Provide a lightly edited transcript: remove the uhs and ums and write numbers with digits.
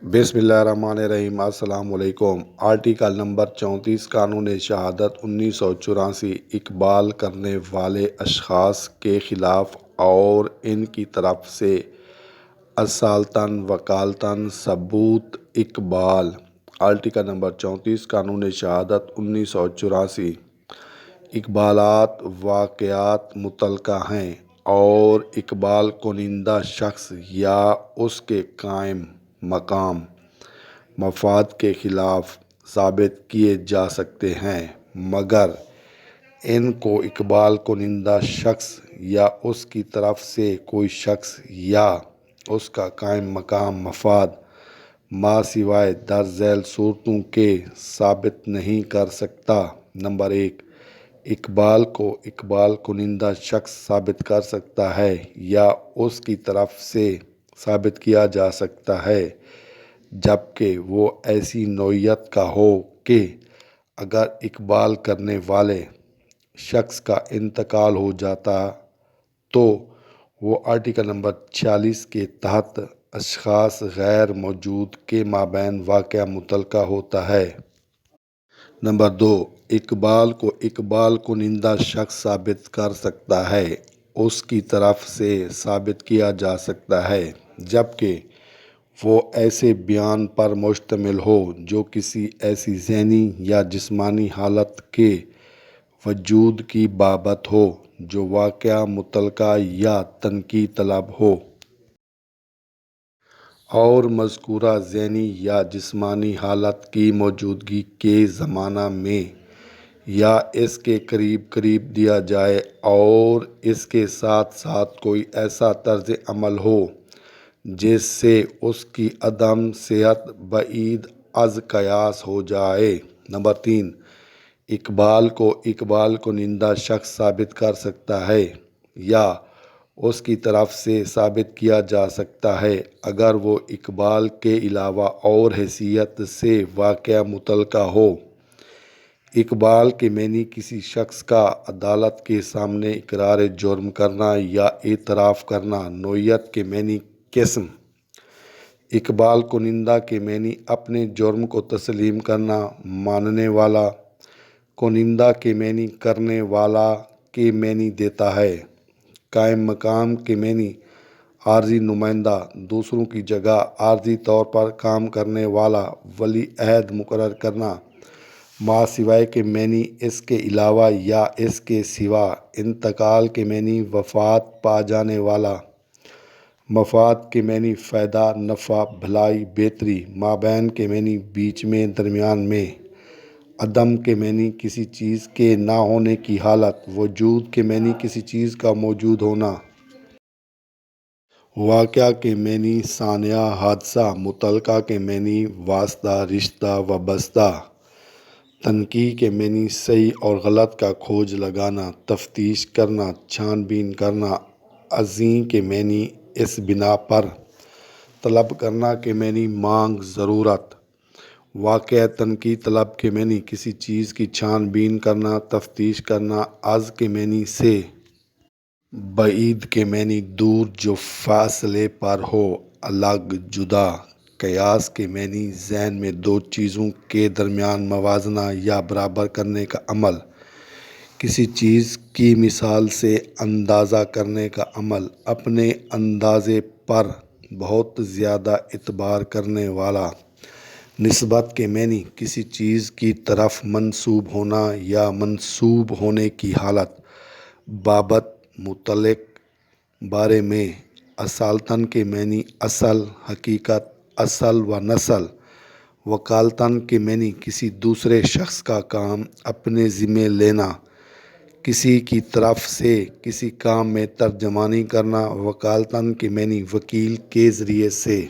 بسم اللہ الرحمن الرحیم۔ السلام علیکم۔ آرٹیکل نمبر 34 قانون شہادت 1984 اقبال کرنے والے اشخاص کے خلاف اور ان کی طرف سے اصالتاً وکالتاً ثبوت اقبال۔ آرٹیکل نمبر 34 قانون شہادت 1984 اقبالات واقعات متعلقہ ہیں اور اقبال کنندہ شخص یا اس کے قائم مقام مفاد کے خلاف ثابت کیے جا سکتے ہیں، مگر ان کو اقبال کنندہ شخص یا اس کی طرف سے کوئی شخص یا اس کا قائم مقام مفاد ما سوائے درج ذیل صورتوں کے ثابت نہیں کر سکتا۔ نمبر 1، اقبال کو اقبال کنندہ شخص ثابت کر سکتا ہے یا اس کی طرف سے ثابت کیا جا سکتا ہے، جبکہ وہ ایسی نوعیت کا ہو کہ اگر اقبال کرنے والے شخص کا انتقال ہو جاتا تو وہ آرٹیکل نمبر 46 کے تحت اشخاص غیر موجود کے مابین واقعہ متعلقہ ہوتا ہے۔ نمبر 2، اقبال کو اقبال کنندہ شخص ثابت کر سکتا ہے، اس کی طرف سے ثابت کیا جا سکتا ہے، جبکہ وہ ایسے بیان پر مشتمل ہو جو کسی ایسی ذہنی یا جسمانی حالت کے وجود کی بابت ہو جو واقعہ متعلقہ یا تنقید طلب ہو، اور مذکورہ ذہنی یا جسمانی حالت کی موجودگی کے زمانہ میں یا اس کے قریب دیا جائے اور اس کے ساتھ ساتھ کوئی ایسا طرز عمل ہو جس سے اس کی عدم صحت بعید از قیاس ہو جائے۔ نمبر 3، اقبال کو اقبال کنندہ شخص ثابت کر سکتا ہے یا اس کی طرف سے ثابت کیا جا سکتا ہے اگر وہ اقبال کے علاوہ اور حیثیت سے واقعہ متعلقہ ہو۔ اقبال کے معنی کسی شخص کا عدالت کے سامنے اقرار جرم کرنا یا اعتراف کرنا۔ نوعیت کے معنی قسم: اقبال کنندہ کے معنی اپنے جرم کو تسلیم کرنا، ماننے والا۔ کنندہ کے معنی کرنے والا کے معنی دیتا ہے۔ قائم مقام کے معنی عارضی نمائندہ، دوسروں کی جگہ عارضی طور پر کام کرنے والا، ولی عہد مقرر کرنا۔ ما سوائے کے معنی اس کے علاوہ یا اس کے سوا۔ انتقال کے معنی وفات پا جانے والا۔ مفاد کے معنی فائدہ، نفع، بھلائی، بہتری۔ مابین کے معنی بیچ میں، درمیان میں۔ عدم کے معنی کسی چیز کے نہ ہونے کی حالت۔ وجود کے معنی کسی چیز کا موجود ہونا۔ واقعہ کے معنی سانحہ، حادثہ۔ متعلقہ کے معنی واسطہ، رشتہ، وابستہ۔ تنقیح کے معنی صحیح اور غلط کا کھوج لگانا، تفتیش کرنا، چھان بین کرنا۔ عزیں کے معنی اس بنا پر۔ طلب کرنا کے معنی مانگ، ضرورت۔ واقعہ تنقیح طلب کے معنی کسی چیز کی چھان بین کرنا، تفتیش کرنا۔ از کے معنی سے۔ بعید کے معنی دور، جو فاصلے پر ہو، الگ، جدا۔ قیاس کے معنی ذہن میں دو چیزوں کے درمیان موازنہ یا برابر کرنے کا عمل، کسی چیز کی مثال سے اندازہ کرنے کا عمل، اپنے اندازے پر بہت زیادہ اعتبار کرنے والا۔ نسبت کے معنی کسی چیز کی طرف منسوب ہونا یا منسوب ہونے کی حالت، بابت، متعلق، بارے میں۔ اصالتاً کے معنی اصل، حقیقت، اصل و نسل۔ وکالتاً کے معنی کسی دوسرے شخص کا کام اپنے ذمہ لینا، کسی کی طرف سے کسی کام میں ترجمانی کرنا۔ وکالتاً کے معنی وکیل کے ذریعے سے۔